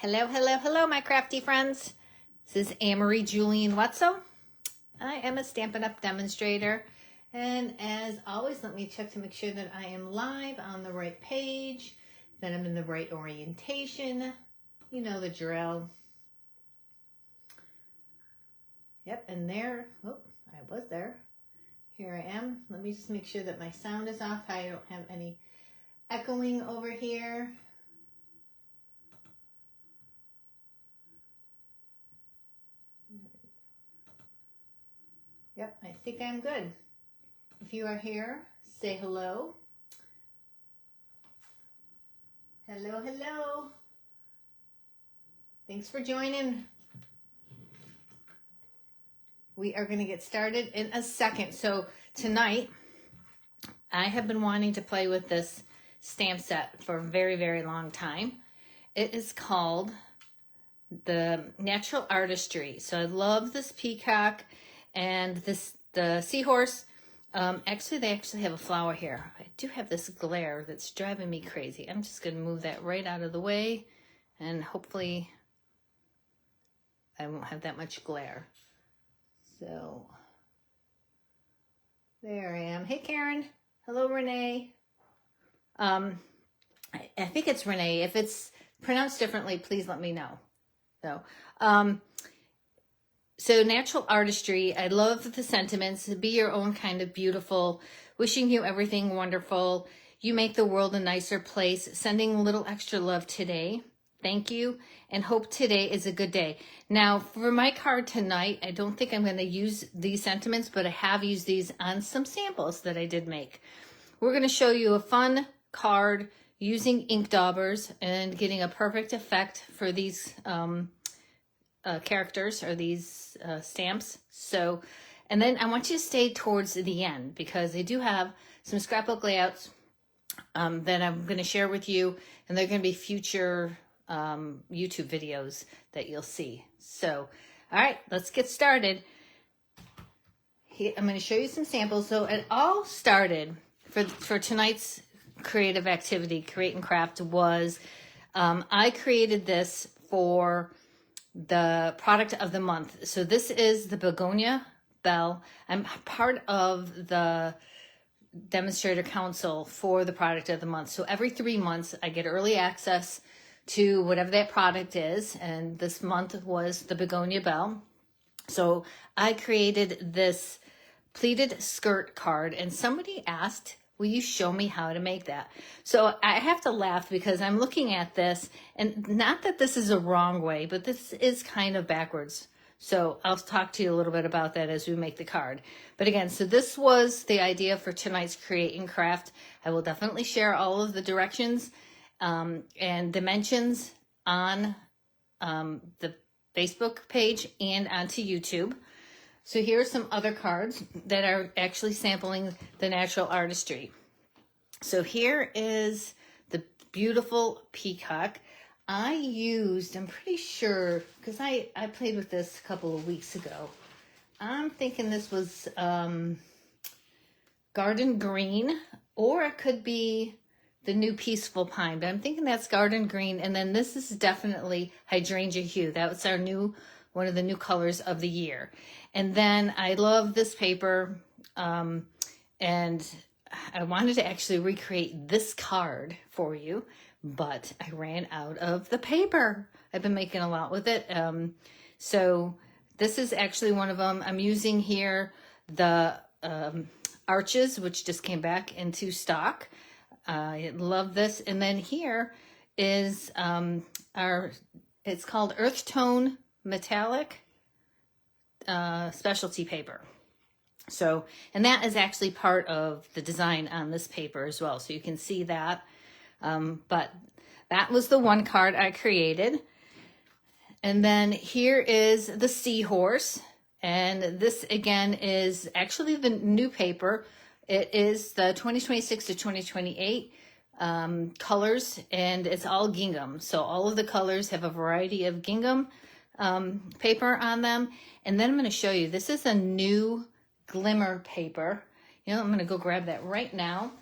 Hello, hello, hello, my crafty friends. This is Annemarie Julian Wetzel. I am a Stampin' Up! Demonstrator. And as always, let me check to make sure that I am live on the right page, that I'm in the right orientation. You know the drill. Yep, and there, oh, I was there. Here I am. Let me just make sure that my sound is off. I don't have any echoing over here. Yep, I think I'm good. If you are here, say hello. Hello, hello. Thanks for joining. We are going to get started in a second. So tonight, I have been wanting to play with this stamp set for a very, very long time. It is called the Natural Artistry. So I love this peacock and the seahorse. Actually, they actually have a flower here. I do have this glare that's driving me crazy. I'm just going to move that right out of the way, and hopefully I won't have that much glare. So there I am. Hey, Karen. Hello, Renee. I think it's Renee. If it's pronounced differently, please let me know. So Natural Artistry, I love the sentiments. Be your own kind of beautiful. Wishing you everything wonderful. You make the world a nicer place. Sending a little extra love today. Thank you. And hope today is a good day. Now, for my card tonight, I don't think I'm going to use these sentiments, but I have used these on some samples that I did make. We're going to show you a fun card using ink daubers and getting a perfect effect for these characters or these stamps. So, and then I want you to stay towards the end because they do have some scrapbook layouts that I'm going to share with you, and they're going to be future YouTube videos that you'll see. So, all right, let's get started. Here, I'm going to show you some samples. So it all started for tonight's creative activity, Create and Craft, was I created this for the product of the month. So this is the Begonia Bell. I'm part of the demonstrator council for the product of the month. So every 3 months I get early access to whatever that product is. And this month was the Begonia Bell. So I created this pleated skirt card, and somebody asked, will you show me how to make that? So I have to laugh because I'm looking at this, and not that this is a wrong way, but this is kind of backwards. So I'll talk to you a little bit about that as we make the card. But again, so this was the idea for tonight's Create and Craft. I will definitely share all of the directions and dimensions on the Facebook page and onto YouTube. So here are some other cards that are actually sampling the Natural Artistry. So here is the beautiful peacock. I'm pretty sure, because I played with this a couple of weeks ago. I'm thinking this was Garden Green, or it could be the new Peaceful Pine, but I'm thinking that's Garden Green. And then this is definitely Hydrangea Hue. That was our one of the new colors of the year. And then I love this paper, and I wanted to actually recreate this card for you, but I ran out of the paper. I've been making a lot with it. So this is actually one of them. I'm using here the Arches, which just came back into stock. I love this. And then here is it's called Earth Tone Metallic specialty paper. So, and that is actually part of the design on this paper as well. So you can see that. But that was the one card I created. And then here is the seahorse. And this again is actually the new paper. It is the 2026 to 2028 colors, and it's all gingham. So all of the colors have a variety of gingham paper on them. And then I'm going to show you, this is a new glimmer paper. You know, I'm going to go grab that right now.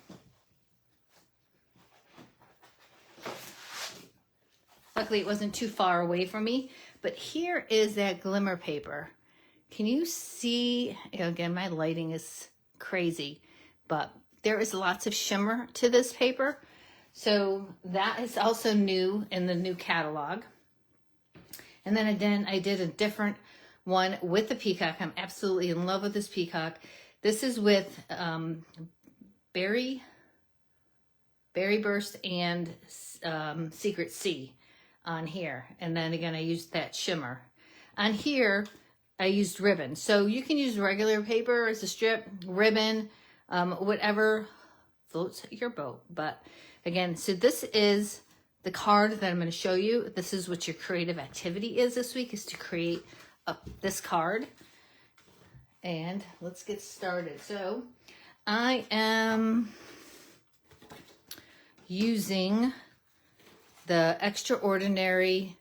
luckily it wasn't too far away from me. But here is that glimmer paper. Can you see, again, my lighting is crazy, but there is lots of shimmer to this paper. So that is also new in the new catalog. And then again, I did a different one with the peacock. I'm absolutely in love with this peacock. This is with Berry Burst and Secret Sea on here. And then again, I used that shimmer. On here, I used ribbon. So you can use regular paper as a strip, ribbon, whatever floats your boat. But again, so this is the card that I'm going to show you. This is what your creative activity is this week, is to create this card. And let's get started. So I am using the Extraordinary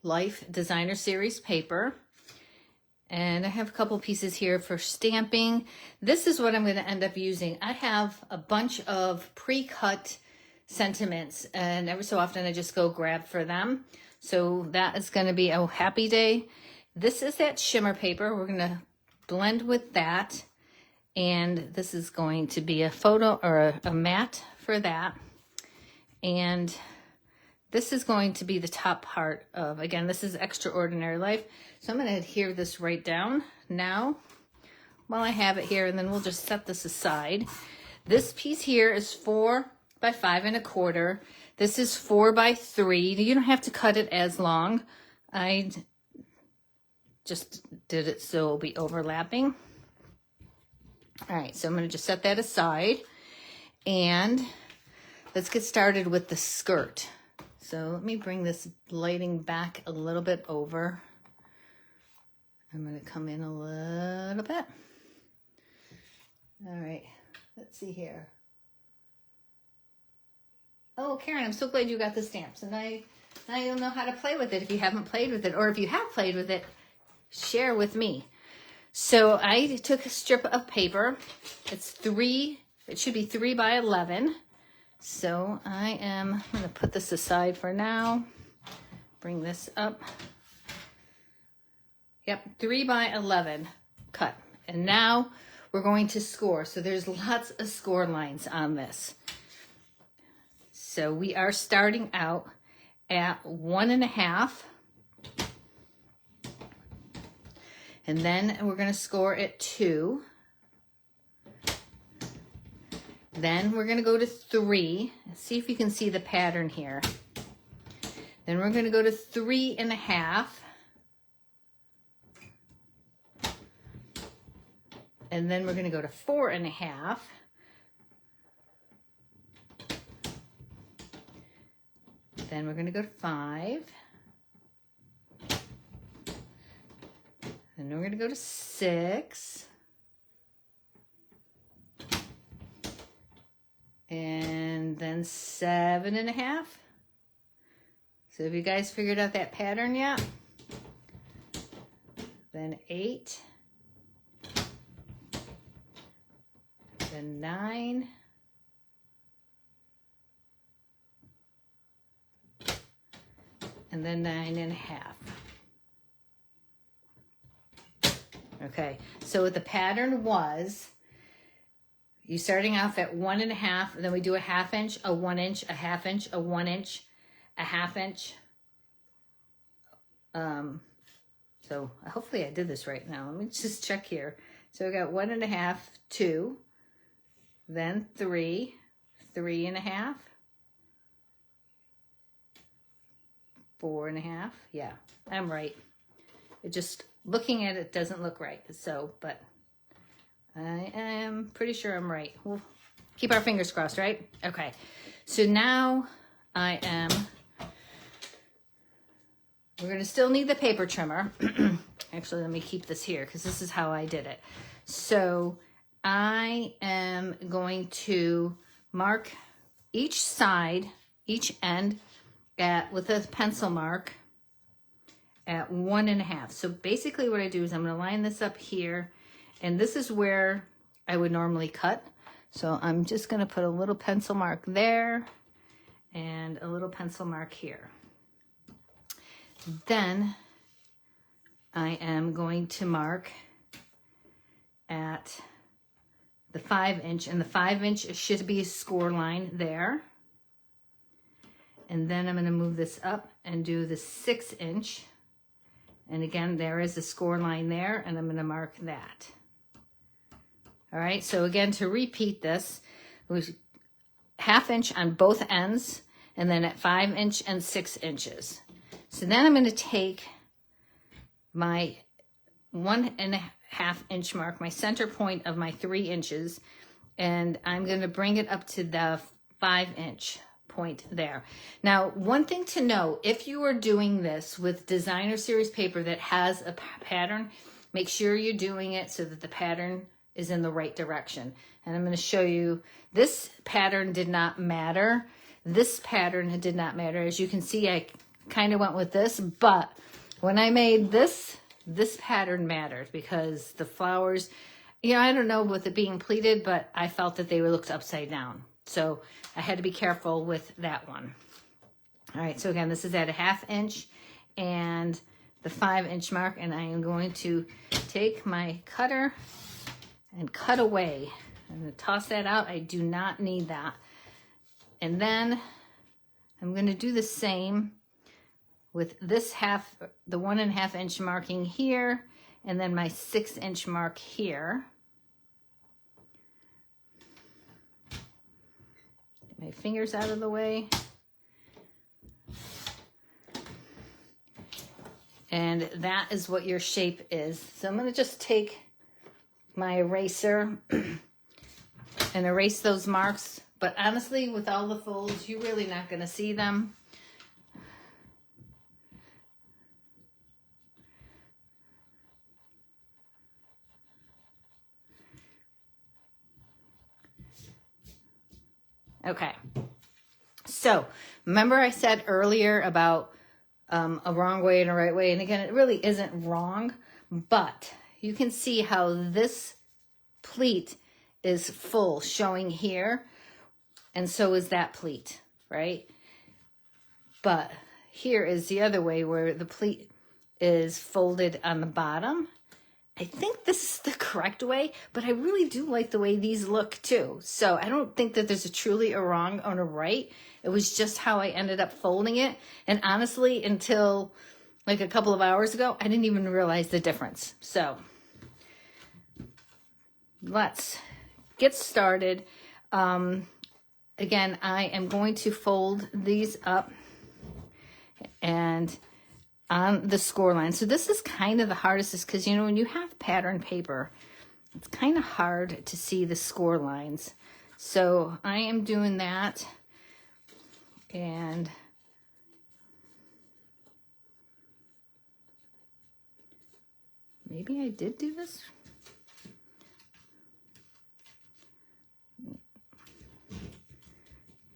Life Designer Series paper. And I have a couple pieces here for stamping. This is what I'm going to end up using. I have a bunch of pre-cut sentiments, and every so often I just go grab for them. So that is going to be a happy day. This is that shimmer paper. We're going to blend with that. And this is going to be a photo or a mat for that. And this is going to be the top part of, again, this is Extraordinary Life. So I'm going to adhere this right down now while I have it here, and then we'll just set this aside. This piece here is 4 by 5 1/4. This is 4 by 3. You don't have to cut it as long. I just did it so it'll be overlapping. All right, so I'm going to just set that aside, and let's get started with the skirt. So let me bring this lighting back a little bit over. I'm going to come in a little bit. All right, let's see here. Oh, Karen, I'm so glad you got the stamps. And now you'll know how to play with it if you haven't played with it. Or if you have played with it, share with me. So I took a strip of paper. It should be 3 by 11. So I'm going to put this aside for now. Bring this up. Yep, 3 by 11 cut. And now we're going to score. So there's lots of score lines on this. So we are starting out at 1 1/2. And then we're going to score at 2. Then we're going to go to 3. See if you can see the pattern here. Then we're going to go to 3 1/2. And then we're going to go to 4 1/2. Then we're going to go to 5. And then we're going to go to 6. And then 7 1/2. So have you guys figured out that pattern yet? Then 8. Then 9. And then 9 1/2. Okay, so the pattern was, you starting off at 1 1/2, and then we do a 1/2 inch, a 1 inch, a 1/2 inch, a 1 inch, a 1/2 inch. So hopefully I did this right now. Let me just check here. So I got 1 1/2, 2, then 3, 3 1/2, 4 1/2. Yeah, I'm right. It just, looking at it doesn't look right. So, but I am pretty sure I'm right. We'll keep our fingers crossed, right? Okay. So now we're going to still need the paper trimmer. Actually, let me keep this here because this is how I did it. So I am going to mark each side, each end with a pencil mark at 1 1/2. So basically what I do is I'm going to line this up here, and this is where I would normally cut. So I'm just going to put a little pencil mark there and a little pencil mark here. Then I am going to mark at the 5-inch, and the 5-inch should be a score line there. And then I'm going to move this up and do the 6-inch. And again, there is a score line there, and I'm going to mark that. All right, so again, to repeat this, it was 1/2 inch on both ends, and then at 5-inch and 6 inches. So then I'm going to take my 1.5 inch mark, my center point of my 3 inches, and I'm going to bring it up to the 5-inch point there. Now, one thing to know, if you are doing this with designer series paper that has a pattern, make sure you're doing it so that the pattern is in the right direction. And I'm going to show you, this pattern did not matter. This pattern did not matter. As you can see, I kind of went with this, but when I made this pattern mattered because the flowers, you know, I don't know with it being pleated, but I felt that they looked upside down. So I had to be careful with that one. All right, so again, this is at a 1/2 inch and the 5-inch mark, and I am going to take my cutter and cut away. I'm going to toss that out. I do not need that. And then I'm going to do the same with this the 1.5 inch marking here, and then my 6-inch mark here. Get my fingers out of the way. And that is what your shape is. So I'm going to just take my eraser and erase those marks. But honestly, with all the folds, you're really not going to see them. Okay. So remember I said earlier about a wrong way and a right way. And again, it really isn't wrong, but you can see how this pleat is full showing here. And so is that pleat, right? But here is the other way where the pleat is folded on the bottom. I think this is the correct way, but I really do like the way these look too. So I don't think that there's truly a wrong or a right. It was just how I ended up folding it. And honestly, until like a couple of hours ago, I didn't even realize the difference. So let's get started. Again, I am going to fold these up and on the score line. So this is kind of the hardest, is because, you know, when you have pattern paper, it's kind of hard to see the score lines. So I am doing that, and maybe I did do this.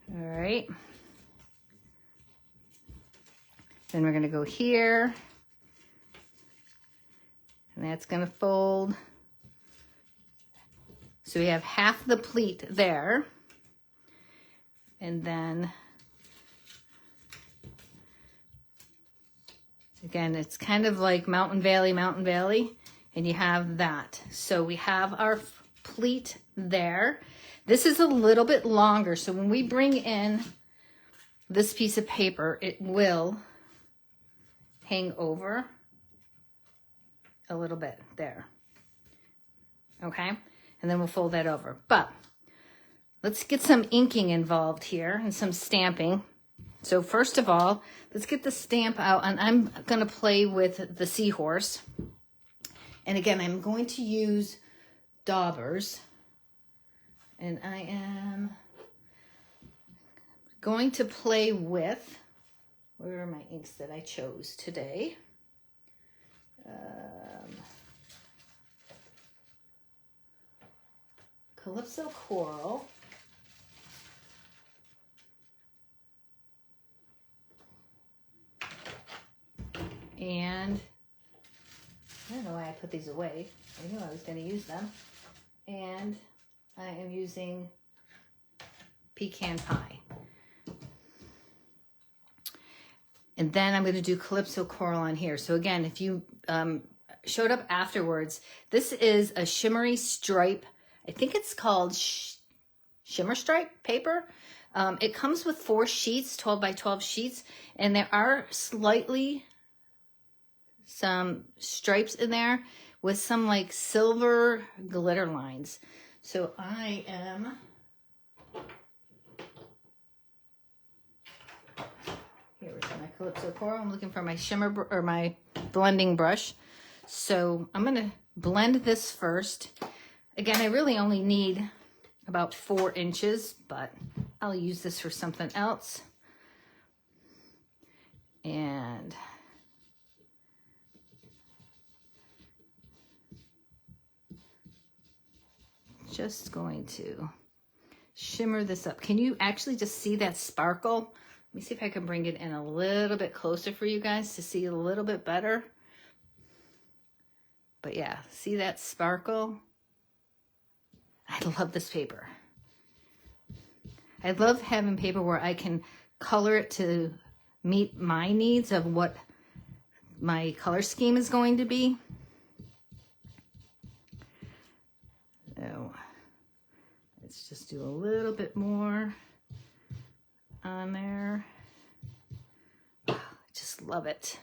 All right. Then we're going to go here, and that's going to fold. So we have half the pleat there. And then, again, it's kind of like mountain valley, and you have that. So we have our pleat there. This is a little bit longer, so when we bring in this piece of paper, it will hang over a little bit there. Okay, and then we'll fold that over. But let's get some inking involved here and some stamping. So first of all, let's get the stamp out, and I'm going to play with the seahorse. And again, I'm going to use daubers. And I am going to play with, where are my inks that I chose today? Calypso Coral. And I don't know why I put these away. I knew I was going to use them. And I am using Pecan Pie. And then I'm going to do Calypso Coral on here. So again, if you showed up afterwards, this is a shimmery stripe. I think it's called shimmer stripe paper. It comes with 4 sheets, 12 by 12 sheets, and there are slightly some stripes in there with some like silver glitter lines. So I am here is my Calypso Coral. I'm looking for my shimmer or my blending brush. So I'm gonna blend this first. Again, I really only need about 4 inches, but I'll use this for something else. And just going to shimmer this up. Can you actually just see that sparkle? Let me see if I can bring it in a little bit closer for you guys to see a little bit better. But yeah, see that sparkle? I love this paper. I love having paper where I can color it to meet my needs of what my color scheme is going to be. So let's just do a little bit more on there. Oh, I just love it.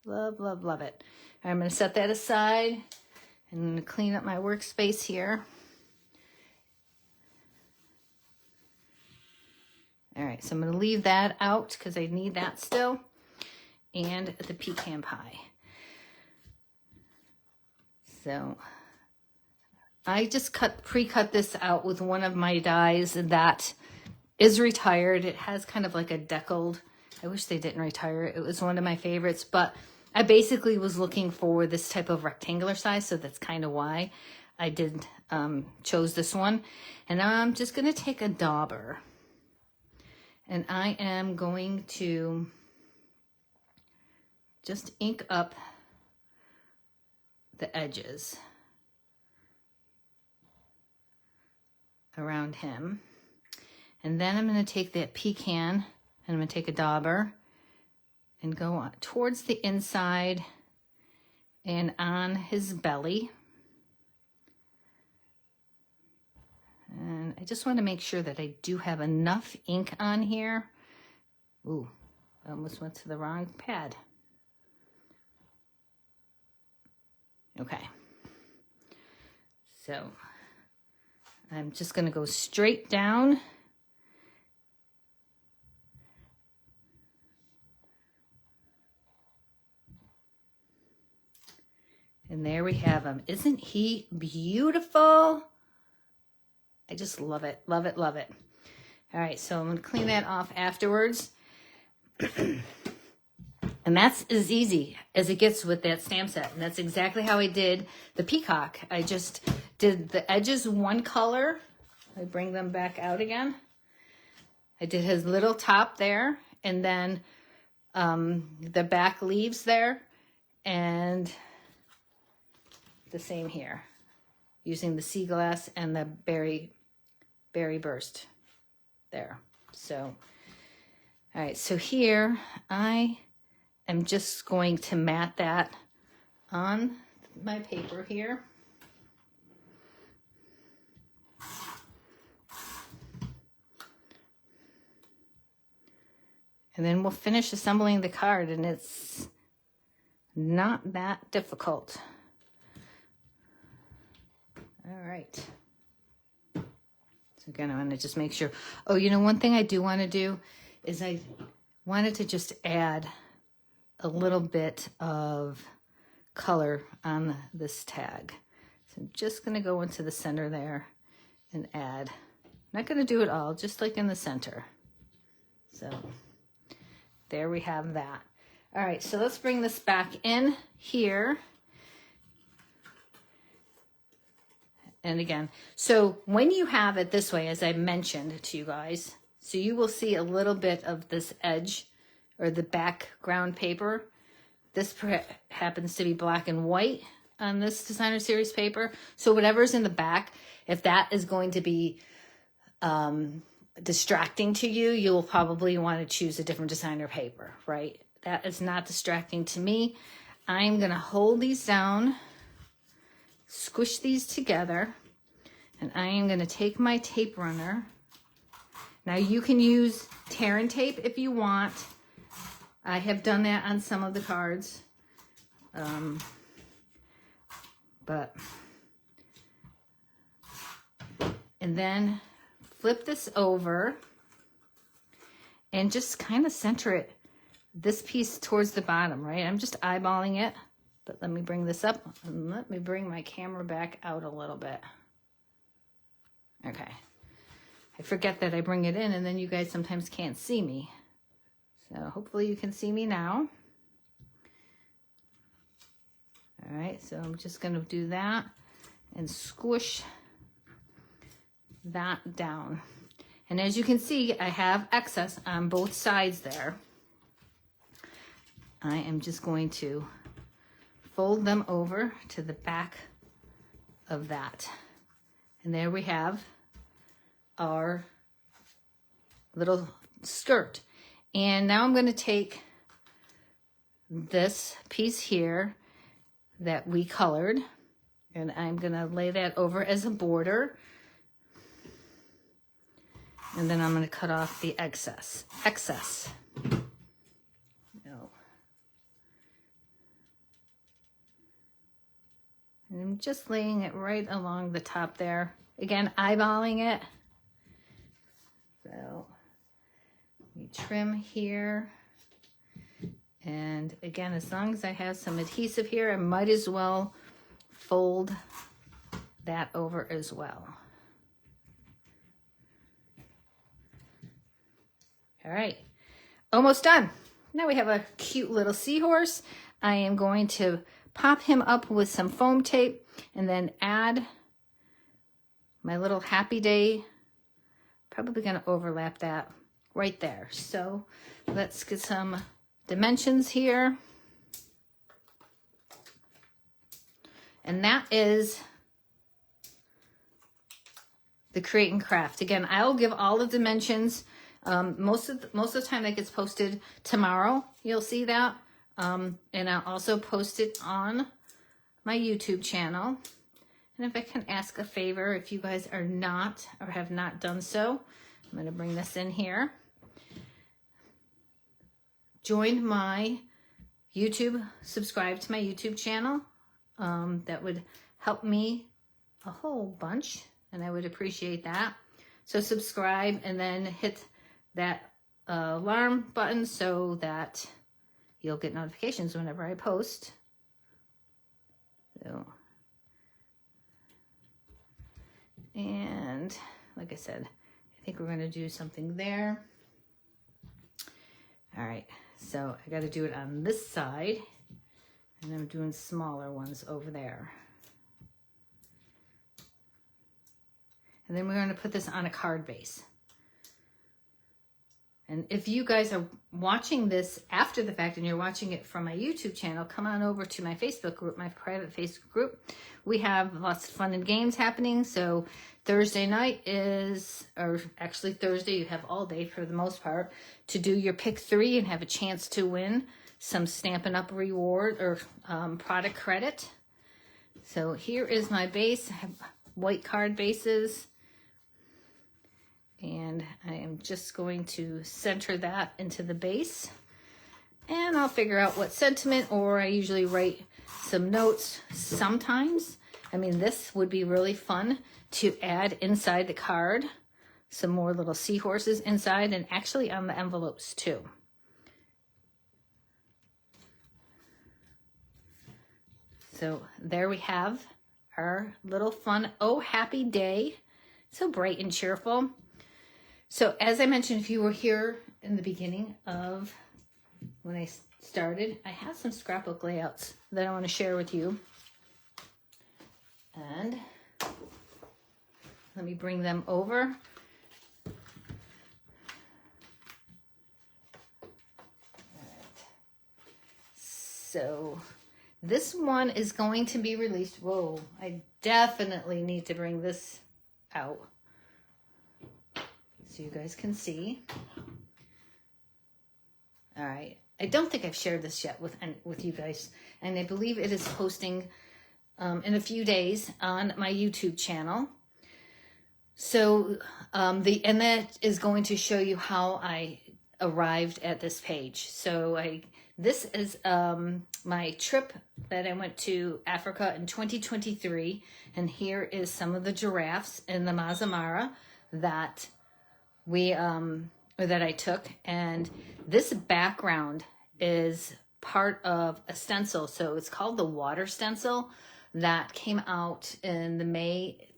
Love, love, love it. I'm going to set that aside and I'm going to clean up my workspace here. All right, so I'm going to leave that out because I need that still. And the pecan pie. So I just pre-cut this out with one of my dies that is retired. It has kind of like a deckled. I wish they didn't retire it. It was one of my favorites, but I basically was looking for this type of rectangular size, so that's kind of why I chose this one. And now I'm just going to take a dauber. And I am going to just ink up the edges around him. And then I'm going to take that pecan and I'm going to take a dauber and go on towards the inside and on his belly. And I just want to make sure that I do have enough ink on here. Ooh, I almost went to the wrong pad. Okay. So I'm just going to go straight down. And there we have him. Isn't he beautiful? I just love it, love it, love it. All right, so I'm going to clean that off afterwards. And that's as easy as it gets with that stamp set. And that's exactly how I did the peacock. I just did the edges one color. I bring them back out again. I did his little top there, and then the back leaves there, and the same here, using the sea glass and the berry burst there. So, all right, so here I am just going to mat that on my paper here. And then we'll finish assembling the card, and it's not that difficult. All right. So again, I want to just make sure. Oh, you know, one thing I do want to do is I wanted to just add a little bit of color on this tag. So I'm just going to go into the center there and add. I'm not going to do it all, just like in the center. So there we have that. All right, so let's bring this back in here. And again, so when you have it this way, as I mentioned to you guys, so you will see a little bit of this edge or the background paper. This happens to be black and white on this designer series paper. So whatever's in the back, if that is going to be distracting to you, you'll probably want to choose a different designer paper, right? that is not distracting to me. I'm going to hold these down, squish these together, and I am going to take my tape runner. Now you can use tear and tape if you want. I have done that on some of the cards. And then flip this over and just kind of center it, this piece towards the bottom, right? I'm just eyeballing it, but let me bring this up and let me bring my camera back out a little bit. Okay. I forget that I bring it in and then you guys sometimes can't see me. So hopefully you can see me now. All right, so I'm just going to do that and squish that down. And as you can see, I have excess on both sides there. I am just going to fold them over to the back of that. And there we have our little skirt. And now I'm going to take this piece here that we colored, and I'm going to lay that over as a border. And then I'm going to cut off the excess. No. And I'm just laying it right along the top there. Again, eyeballing it. So we trim here. And again, as long as I have some adhesive here, I might as well fold that over as well. All right, almost done. Now we have a cute little seahorse. I am going to pop him up with some foam tape and then add my little happy day. Probably gonna overlap that right there. So let's get some dimensions here. And that is the Create and Craft. Again, I'll give all the dimensions. Most of the time that gets posted tomorrow. You'll see that. And I'll also post it on my YouTube channel. And if I can ask a favor, if you guys are not or have not done so, I'm going to bring this in here. Join my YouTube, subscribe to my YouTube channel. That would help me a whole bunch, and I would appreciate that. So subscribe and then hit that alarm button so that you'll get notifications whenever I post. So, and like I said, I think we're going to do something there. All right, so I got to do it on this side, and I'm doing smaller ones over there. And then we're going to put this on a card base. And if you guys are watching this after the fact and you're watching it from my YouTube channel, come on over to my Facebook group, my private Facebook group. We have lots of fun and games happening. So Thursday night is, or actually Thursday, you have all day for the most part to do your pick 3 and have a chance to win some Stampin' Up! Reward or product credit. So here is my base. I have white card bases. And I am just going to center that into the base. And I'll figure out what sentiment, or I usually write some notes sometimes. I mean, this would be really fun to add inside the card. Some more little seahorses inside and actually on the envelopes too. So there we have our little fun, oh, happy day. So bright and cheerful. So as I mentioned, if you were here in the beginning of when I started, I have some scrapbook layouts that I want to share with you. And let me bring them over. All right. So this one is going to be released. Whoa, I definitely need to bring this out so you guys can see. All right, I don't think I've shared this yet with you guys, and I believe it is posting in a few days on my YouTube channel. So and that is going to show you how I arrived at this page. So this is my trip that I went to Africa in 2023, and here is some of the giraffes in the Masai Mara that that I took. And this background is part of a stencil, so it's called the water stencil that came out in the May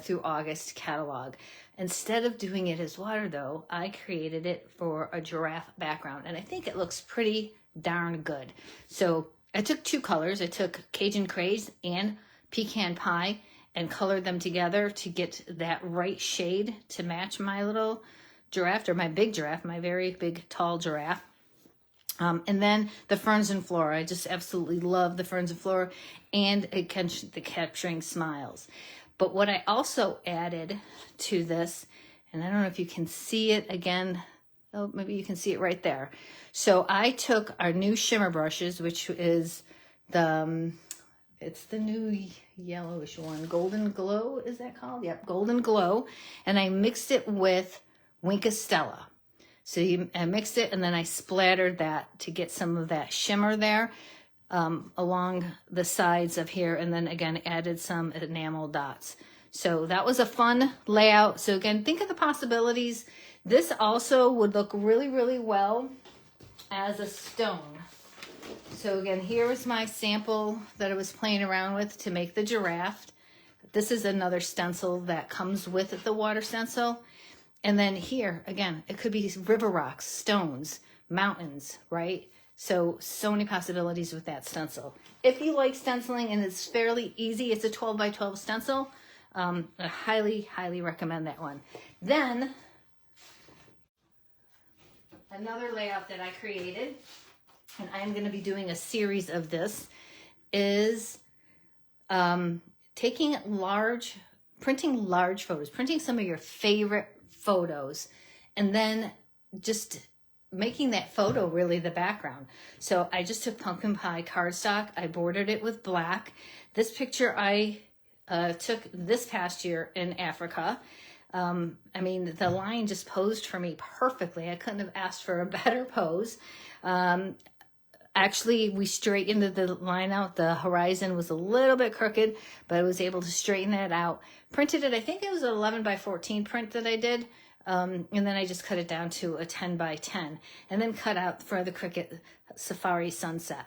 through August catalog. Instead of doing it as water though, I created it for a giraffe background, and I think it looks pretty darn good. So I took two colors. I took Cajun Craze and Pecan Pie and colored them together to get that right shade to match my little giraffe, or my big giraffe, my very big tall giraffe. And then the ferns and flora. I just absolutely love the ferns and flora, and the capturing smiles. But what I also added to this, and I don't know if you can see it again. Oh, maybe you can see it right there. So I took our new shimmer brushes, which is it's the new yellowish one, Golden Glow, is that called? Yep, Golden Glow. And I mixed it with Wink Stella. So I mixed it, and then I splattered that to get some of that shimmer there along the sides of here, and then again added some enamel dots. So that was a fun layout. So again, think of the possibilities. This also would look really, really well as a stone. So again, here is my sample that I was playing around with to make the giraffe. This is another stencil that comes with the water stencil. And then here, again, it could be river rocks, stones, mountains, right? So many possibilities with that stencil. If you like stenciling and it's fairly easy, it's a 12 by 12 stencil. I highly, highly recommend that one. Then, another layout that I created, and I'm going to be doing a series of this, is printing large photos, printing some of your favorite photos, and then just making that photo really the background. So I just took pumpkin pie cardstock. I bordered it with black. This picture I took this past year in Africa. I mean, the line just posed for me perfectly. I couldn't have asked for a better pose. Actually, we straightened the line out. The horizon was a little bit crooked, but I was able to straighten that out. Printed it, I think it was an 11 by 14 print that I did. And then I just cut it down to a 10 by 10 and then cut out for the Cricket Safari Sunset.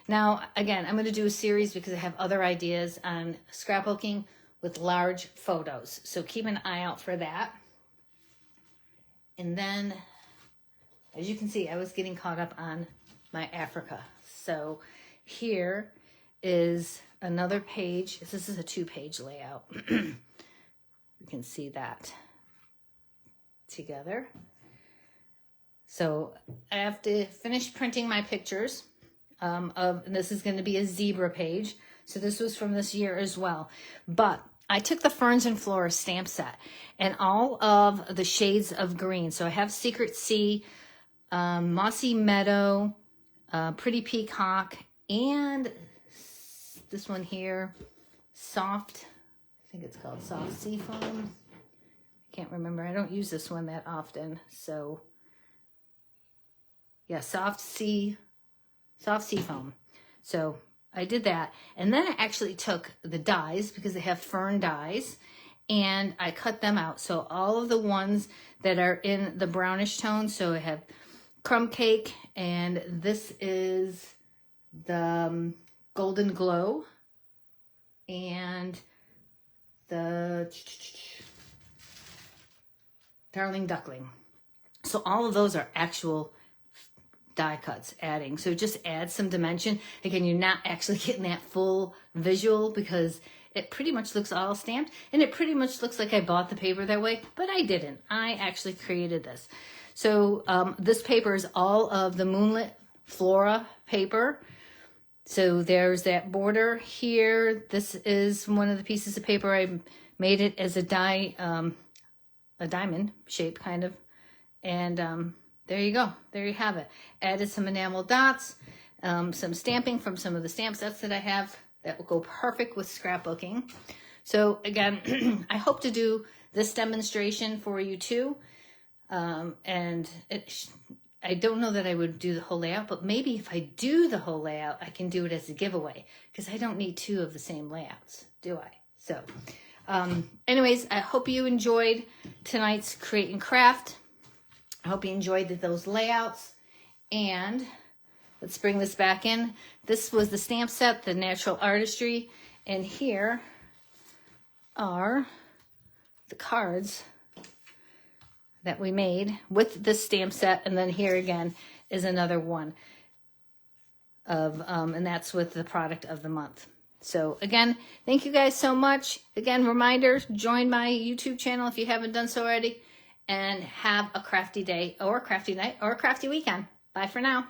Now, again, I'm going to do a series because I have other ideas on scrapbooking with large photos. So keep an eye out for that. And then, as you can see, I was getting caught up on my Africa. So here is another page. This is a 2-page layout. You can see that together. So I have to finish printing my pictures and this is going to be a zebra page. So this was from this year as well. But I took the Ferns and Flora stamp set and all of the shades of green. So I have Secret Sea, Mossy Meadow, Pretty Peacock, and this one here, Soft, I think it's called Soft Sea Foam. Can't remember. I don't use this one that often. So yeah, soft sea foam. So I did that. And then I actually took the dies because they have fern dies and I cut them out. So all of the ones that are in the brownish tone. So I have Crumb Cake, and this is the Golden Glow and the Darling Duckling. So all of those are actual die cuts adding. So just add some dimension. Again, you're not actually getting that full visual because it pretty much looks all stamped, and it pretty much looks like I bought the paper that way, but I didn't. I actually created this. So this paper is all of the Moonlit Flora paper. So there's that border here. This is one of the pieces of paper. I made it as a diamond shape kind of. And there you go. There you have it. Added some enamel dots, some stamping from some of the stamp sets that I have that will go perfect with scrapbooking. So again, I hope to do this demonstration for you too. And I don't know that I would do the whole layout, but maybe if I do the whole layout, I can do it as a giveaway because I don't need 2 of the same layouts, do I? So anyways, I hope you enjoyed tonight's Create and Craft. I hope you enjoyed those layouts. And let's bring this back in. This was the stamp set, the Natural Artistry. And here are the cards that we made with this stamp set. And then here again is another one of, and that's with the product of the month. So again, thank you guys so much. Again, reminder, join my YouTube channel if you haven't done so already, and have a crafty day or a crafty night or a crafty weekend. Bye for now.